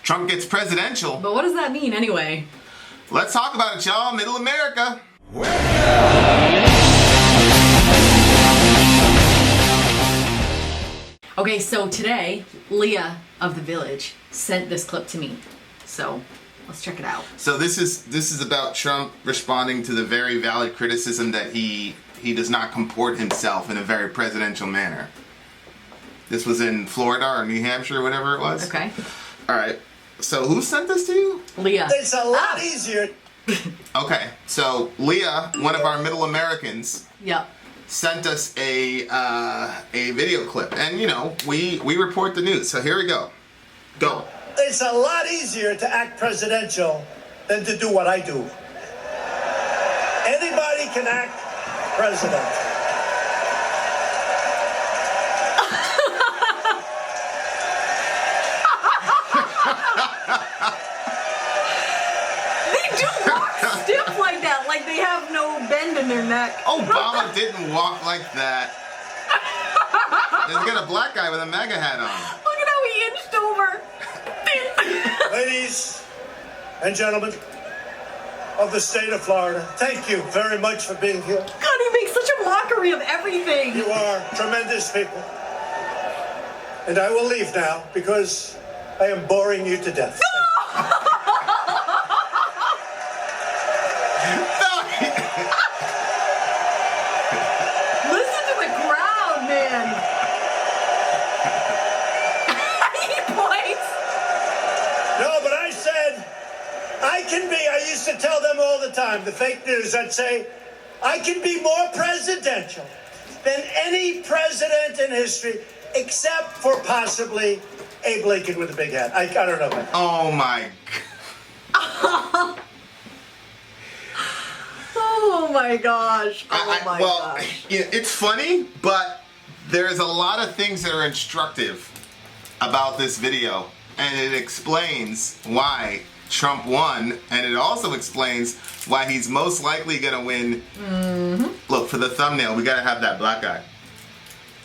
Trump gets presidential. But what does that mean anyway? Let's talk about it, y'all. Middle America. Okay, so today, Leah of the Village sent this clip to me. So let's check it out. So this is about Trump responding to the very valid criticism that he does not comport himself in a very presidential manner. This was in Florida or New Hampshire or whatever it was. Okay. All right. So who sent this to you? Leah. It's a lot easier. Okay. So Leah, one of our Middle Americans, Yep. sent us a video clip, and you know we report the news. So here we go. Go. It's a lot easier to act presidential than to do what I do. Anybody can act president. They do walk stiff like that, like they have no bend in their neck. Obama didn't walk like that. He's got a black guy with a MAGA hat on. Look at how he inched over. Ladies and gentlemen of the state of Florida, thank you very much for being here. God, he makes such a mockery of everything. You are tremendous people. And I will leave now because I am boring you to death. Listen to the crowd, man. He points. No, but I said, I used to tell them all the time, the fake news, I'd say, I can be more presidential than any president in history, except for possibly Abe Lincoln with a big hat. I don't know. Oh my. Oh my gosh. Oh my gosh. It's funny, but there's a lot of things that are instructive about this video, and it explains why Trump won, and it also explains why he's most likely gonna win. Mm-hmm. Look, for the thumbnail, we gotta have that black guy.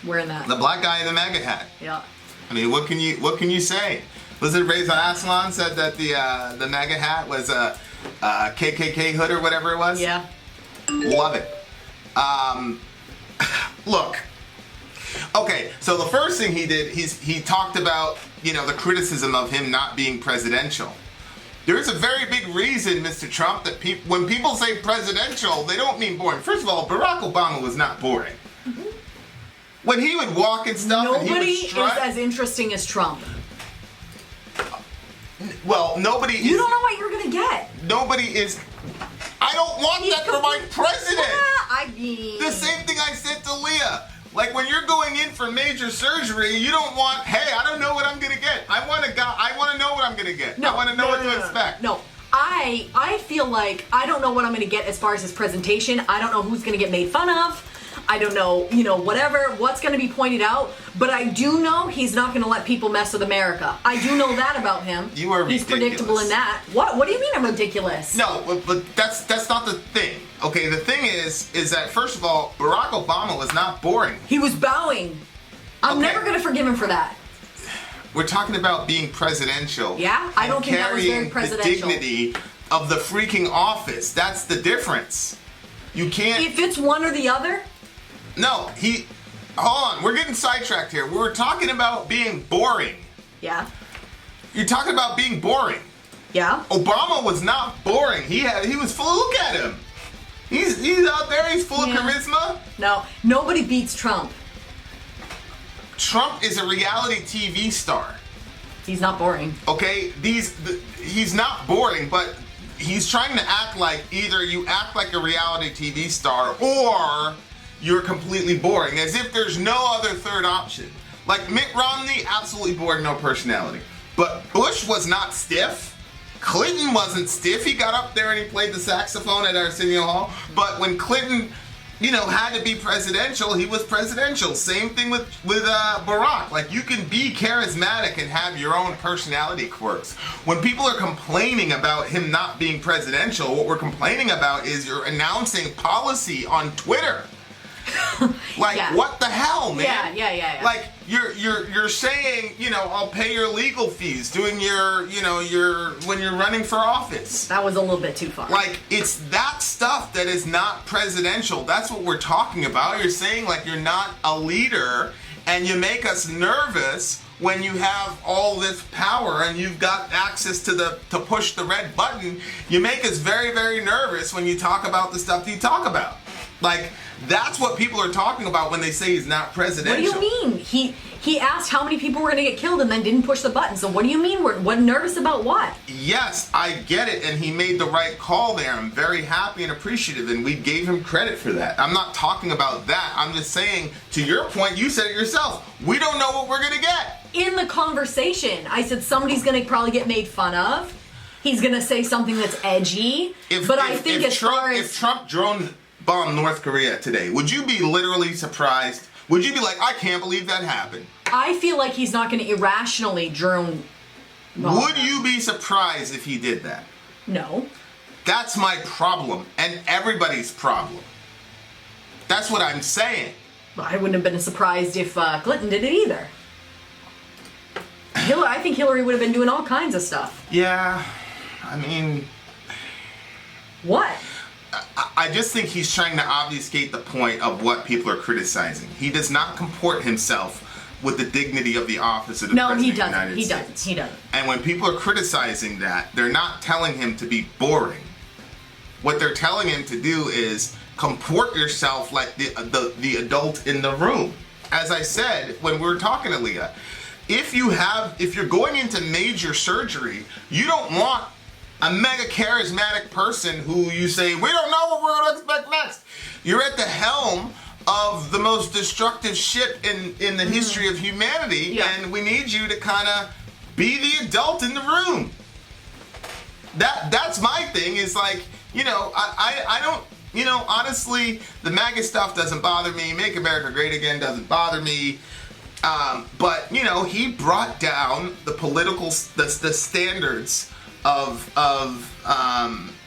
Wearing that. The black guy in the MAGA hat. Yeah. I mean, what can you say? Was it Reza Aslan said that the MAGA hat was a KKK hood or whatever it was? Yeah. Love it. Look. Okay, so the first thing he did, he talked about, the criticism of him not being presidential. There's a very big reason, Mr. Trump, that when people say presidential, they don't mean boring. First of all, Barack Obama was not boring. Mm-hmm. When he would walk and stuff, Nobody and he would strut, is as interesting as Trump. Well, nobody is. You don't know what you're gonna get. Nobody is. I don't want that for my president. I mean, the same thing I said to Leah. Like when you're going in for major surgery, you don't want, hey, I don't know what I'm gonna get. I want to know what I'm gonna get. No, I want to know what to expect. No, I feel like I don't know what I'm gonna get as far as his presentation. I don't know who's gonna get made fun of. I don't know, what's going to be pointed out, but I do know he's not going to let people mess with America. I do know that about him. You are He's ridiculous. predictable in that. What do you mean I'm ridiculous? No, but that's not the thing. Okay, the thing is that first of all, Barack Obama was not boring. He was bowing. I'm Okay. never going to forgive him for that. We're talking about being presidential. Yeah? I don't think that was very presidential. The dignity of the freaking office. That's the difference. You can't. If it's one or the other. No, hold on, we're getting sidetracked here. We were talking about being boring. Yeah. You're talking about being boring. Yeah. Obama was not boring. He was full, look at him. He's out there, he's full of charisma. No, nobody beats Trump. Trump is a reality TV star. He's not boring. Okay, he's not boring, but he's trying to act like either you act like a reality TV star or you're completely boring, as if there's no other third option. Like Mitt Romney, absolutely boring, no personality. But Bush was not stiff. Clinton wasn't stiff. He got up there and he played the saxophone at Arsenio Hall. But when Clinton, had to be presidential, he was presidential. Same thing with Barack. Like, you can be charismatic and have your own personality quirks. When people are complaining about him not being presidential, what we're complaining about is you're announcing policy on Twitter. Like, Yeah. what the hell, man? Yeah. Like, you're saying, I'll pay your legal fees doing your when you're running for office. That was a little bit too far. Like, it's that stuff that is not presidential. That's what we're talking about. You're saying, like, you're not a leader, and you make us nervous when you have all this power and you've got access to push the red button. You make us very, very nervous when you talk about the stuff that you talk about. Like, that's what people are talking about when they say he's not presidential. What do you mean? He asked how many people were going to get killed and then didn't push the button. So what do you mean? What nervous about what? Yes, I get it, and he made the right call there. I'm very happy and appreciative, and we gave him credit for that. I'm not talking about that. I'm just saying, to your point, you said it yourself. We don't know what we're going to get. In the conversation, I said somebody's going to probably get made fun of. He's going to say something that's edgy. If Trump drone bombed North Korea today, would you be literally surprised? Would you be like, I can't believe that happened? I feel like he's not going to irrationally drone bomb. Would you be surprised if he did that? No. That's my problem, and everybody's problem. That's what I'm saying. I wouldn't have been surprised if Clinton did it either. I think Hillary would have been doing all kinds of stuff. Yeah, I mean... What? I just think he's trying to obfuscate the point of what people are criticizing. He does not comport himself with the dignity of the office of the President of the United States. He doesn't. And when people are criticizing that, they're not telling him to be boring. What they're telling him to do is comport yourself like the adult in the room. As I said when we were talking to Leah, if you're going into major surgery, you don't want a mega charismatic person who you say, we don't know what we're going to expect next. You're at the helm of the most destructive ship in the history of humanity, and we need you to kind of be the adult in the room. That's my thing, is like, I don't, honestly, the MAGA stuff doesn't bother me. Make America Great Again doesn't bother me. But, he brought down the the standards of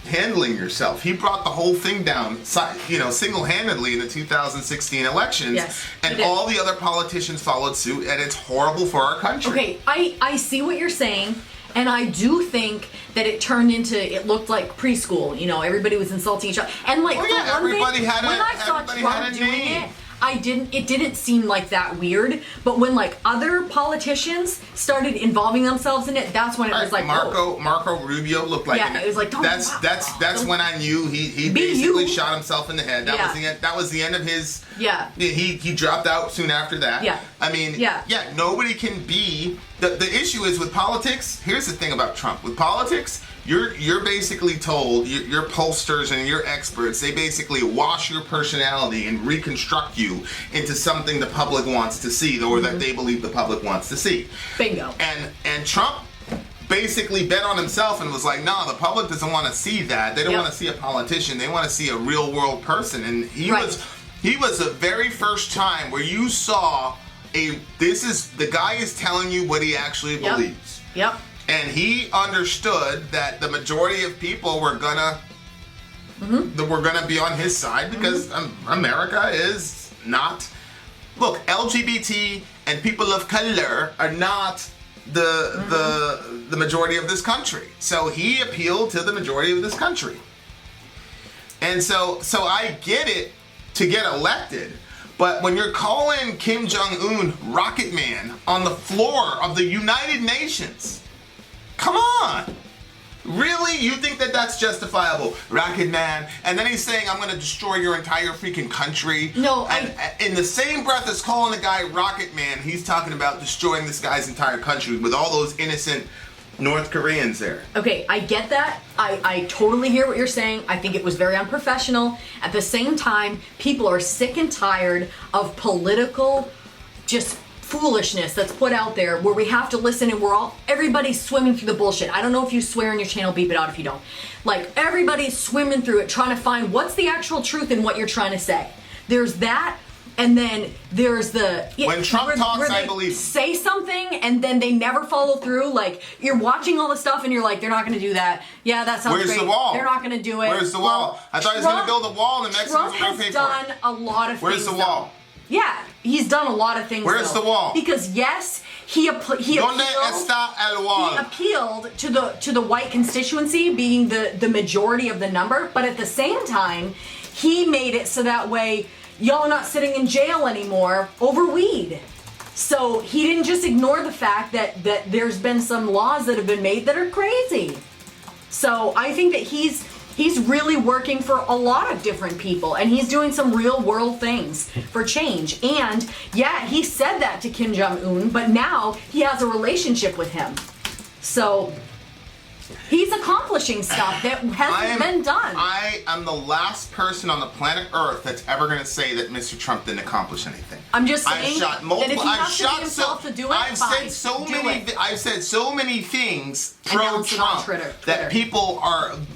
handling yourself. He brought the whole thing down, single-handedly in the 2016 elections. Yes, and all the other politicians followed suit, and it's horrible for our country. Okay, I see what you're saying, and I do think that it looked like preschool. Everybody was insulting each other. And like, everybody had when I saw Trump doing it, it didn't seem like that weird, but when like other politicians started involving themselves in it, that's when it was like Marco Rubio looked like it was like that's when I knew he basically shot himself in the head. That was the end of his he dropped out soon after that. I mean nobody can be the issue is with politics. Here's the thing about Trump. With politics, you're basically told, your pollsters and your experts, they basically wash your personality and reconstruct you into something the public wants to see, or that they believe the public wants to see. Bingo. And Trump basically bet on himself and was like, no, the public doesn't want to see that. They don't want to see a politician. They want to see a real world person. And he was the very first time where you saw the guy is telling you what he actually believes. Yep. And he understood that the majority of people were gonna be on his side, because America is not. Look, LGBT and people of color are not the majority of this country. So he appealed to the majority of this country. And so I get it to get elected. But when you're calling Kim Jong-un Rocket Man on the floor of the United Nations, come on. Really? You think that that's justifiable? Rocket Man. And then he's saying, I'm going to destroy your entire freaking country. No. And in the same breath as calling the guy Rocket Man, he's talking about destroying this guy's entire country with all those innocent North Koreans there. Okay, I get that. I totally hear what you're saying. I think it was very unprofessional. At the same time, people are sick and tired of political just foolishness that's put out there where we have to listen and everybody's swimming through the bullshit. I don't know if you swear on your channel, beep it out if you don't. Like, everybody's swimming through it trying to find what's the actual truth in what you're trying to say. There's that, And then there's the when Trump talks, where I they believe say something and then they never follow through. Like you're watching all the stuff and you're like, they're not going to do that. Yeah, that sounds Where's great. the wall? They're not going to do it. Where's the wall? I thought he was going to build a wall and the Mexicans Trump were going to pay has for it. done a lot of Where's things. the wall? Yeah, he's done a lot of things. Where's though. the wall? Because yes, he ¿Dónde appealed. está el He wall? appealed to the white constituency being the majority of the number, but at the same time, he made it so that way y'all are not sitting in jail anymore over weed. So he didn't just ignore the fact that there's been some laws that have been made that are crazy. So I think that he's really working for a lot of different people, and he's doing some real world things for change. And yeah, he said that to Kim Jong-un, but now he has a relationship with him. So he's accomplishing stuff that hasn't been done. I am the last person on the planet Earth that's ever going to say that Mr. Trump didn't accomplish anything. I'm just saying I've shot multiple. that if he I've has to be shot himself to do it, I've fine, said so do many. it. I've said so many things Announce it on pro-Trump Twitter. that people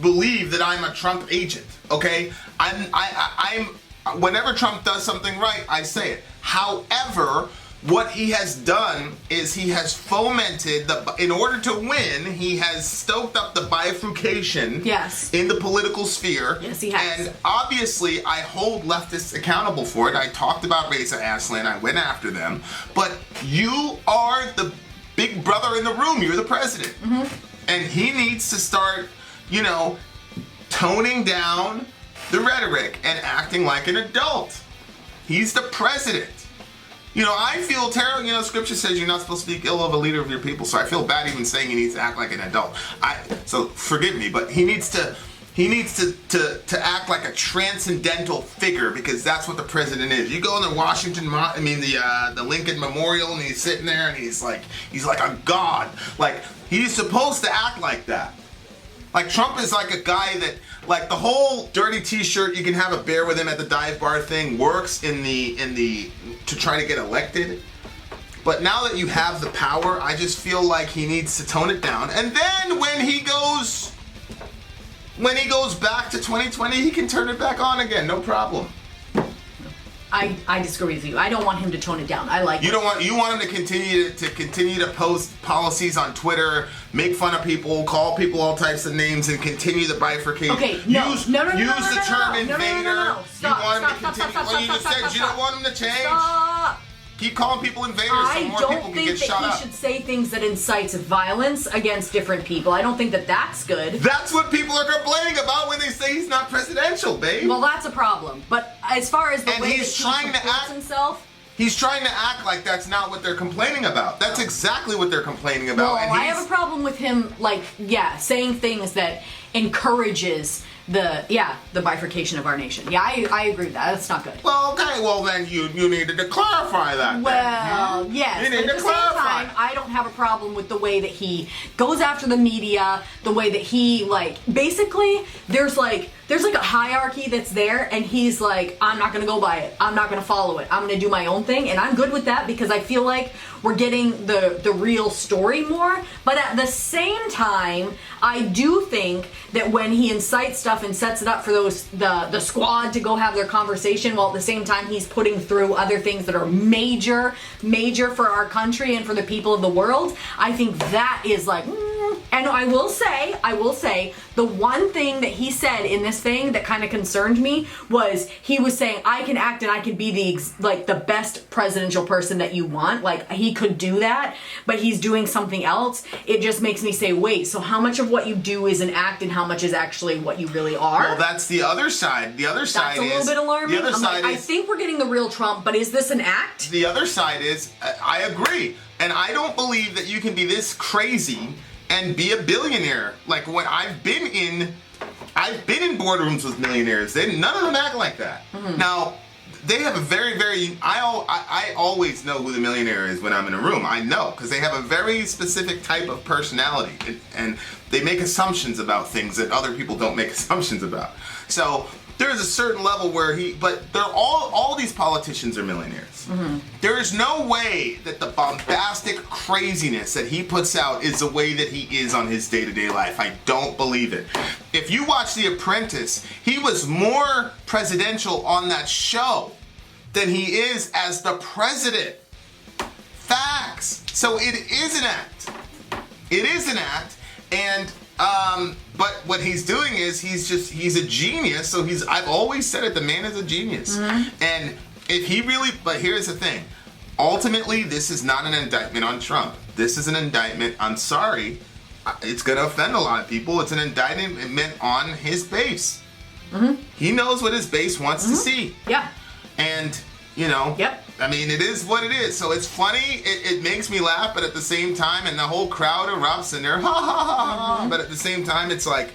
believe that I'm a Trump agent. Okay, I'm. Whenever Trump does something right, I say it. However, what he has done is he has fomented in order to win, he has stoked up the bifurcation in the political sphere. Yes, he has. And obviously, I hold leftists accountable for it. I talked about Reza Aslan. I went after them. But you are the big brother in the room. You're the president. And he needs to start, toning down the rhetoric and acting like an adult. He's the president. I feel terrible. Scripture says you're not supposed to speak ill of a leader of your people, so I feel bad even saying he needs to act like an adult. So forgive me, but he needs to act like a transcendental figure, because that's what the president is. You go in the the Lincoln Memorial, and he's sitting there and he's like a god. Like, he's supposed to act like that. Like, Trump is like a guy that, like, the whole dirty t-shirt, you can have a beer with him at the dive bar thing works to try to get elected. But now that you have the power, I just feel like he needs to tone it down. And then when he goes back to 2020, he can turn it back on again, no problem. I disagree with you. I don't want him to tone it down. I like you want him to continue to post policies on Twitter, make fun of people, call people all types of names, and continue the bifurcation. Okay, use the term invader. No. Stop. You just said you don't want him to change. Stop. Keep calling people invaders so more people can get shot up. I don't think that he should say things that incites violence against different people. I don't think that that's good. That's what people are complaining about when they say he's not presidential, babe. Well, that's a problem. But as far as the way that he supports himself... He's trying to act like that's not what they're complaining about. That's exactly what they're complaining about. Well, I have a problem with him, saying things that encourages the bifurcation of our nation. Yeah, I agree with that. That's not good. Well, okay. Well, then you needed to clarify that. Well, yes. You But need at to the same clarify. time, I don't have a problem with the way that he goes after the media, the way that he, basically, there's a hierarchy that's there, and he's like, I'm not going to go by it. I'm not going to follow it. I'm going to do my own thing, and I'm good with that because I feel like we're getting the real story more. But at the same time, I do think that when he incites stuff and sets it up for the squad to go have their conversation, while at the same time he's putting through other things that are major for our country and for the people of the world, I think that is and I will say, the one thing that he said in this thing that kind of concerned me was he was saying, I can act and I can be the best presidential person that you want. Like, he could do that, but he's doing something else. It just makes me say, wait, so how much of what you do is an act and how much is actually what you really are? Well, that's the other side. The other side is... That's a little bit alarming. The other side is... I think we're getting the real Trump, but is this an act? The other side is, I agree. And I don't believe that you can be this crazy and be a billionaire. Like, when I've been in boardrooms with millionaires. None of them act like that. Mm-hmm. Now, they have a very, very... I always know who the millionaire is when I'm in a room. I know, because they have a very specific type of personality. And they make assumptions about things that other people don't make assumptions about. So there's a certain level where but they're all these politicians are millionaires. Mm-hmm. There is no way that the bombastic craziness that he puts out is the way that he is on his day-to-day life. I don't believe it. If you watch The Apprentice, he was more presidential on that show than he is as the president. Facts. So it is an act. It is an act, and but what he's doing is he's a genius. So I've always said it. The man is a genius, and if he really. But here's the thing. Ultimately, this is not an indictment on Trump. This is an indictment. I'm sorry, it's going to offend a lot of people. It's an indictment on his base. He knows what his base wants to see. Yeah. And, you know, Yep. I mean, it is what it is. So it's funny. It makes me laugh, but at the same time, and the whole crowd erupts and they're ha ha ha ha. But at the same time, it's like,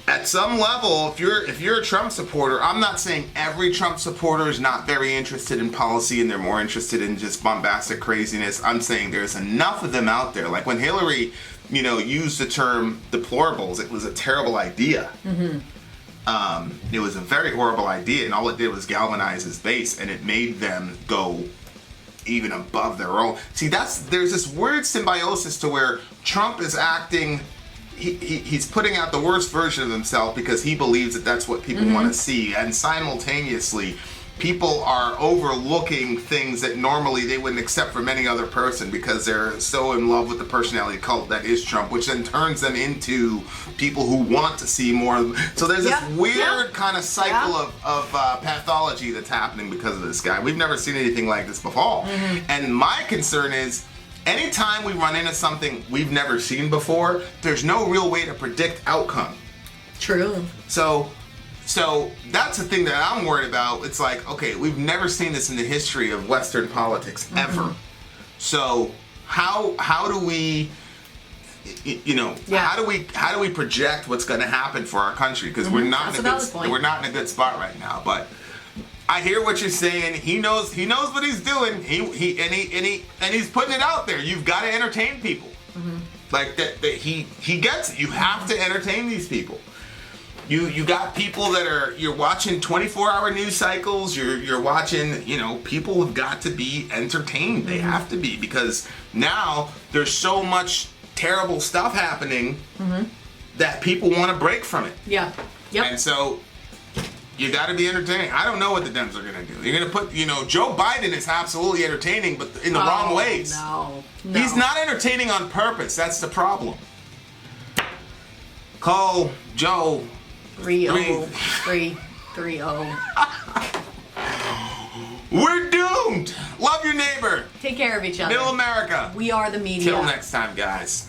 at some level, if you're a Trump supporter, I'm not saying every Trump supporter is not very interested in policy and they're more interested in just bombastic craziness. I'm saying there's enough of them out there. Like when Hillary, you know, used the term deplorables, it was a terrible idea. It was a very horrible idea, and all it did was galvanize his base, and it made them go even above their own. See, there's this weird symbiosis to where Trump is acting. He's putting out the worst version of himself because he believes that that's what people want to see, and simultaneously people are overlooking things that normally they wouldn't accept from any other person because they're so in love with the personality cult that is Trump, which then turns them into people who want to see more. So there's this weird kind of cycle of pathology that's happening because of this guy. We've never seen anything like this before. And my concern is, anytime we run into something we've never seen before, there's no real way to predict outcome. True. So that's the thing that I'm worried about. It's like, okay, we've never seen this in the history of Western politics ever. So how do we, you know, how do we project what's going to happen for our country? Because we're not in a good spot right now. But I hear what you're saying. He knows what he's doing. He's putting it out there. You've got to entertain people. Like that he gets it. You have to entertain these people. You got people that you're watching 24-hour news cycles. You're watching, you know, people have got to be entertained. They have to be, because now there's so much terrible stuff happening that people want to break from it. Yeah. Yep. And so you got to be entertaining. I don't know what the Dems are going to do. You're going to put, you know, Joe Biden is absolutely entertaining, but in the wrong ways. No. He's not entertaining on purpose. That's the problem. Call Joe 3-0. We're doomed. Love your neighbor. Take care of each other. Middle America. We are the media. Till next time, guys.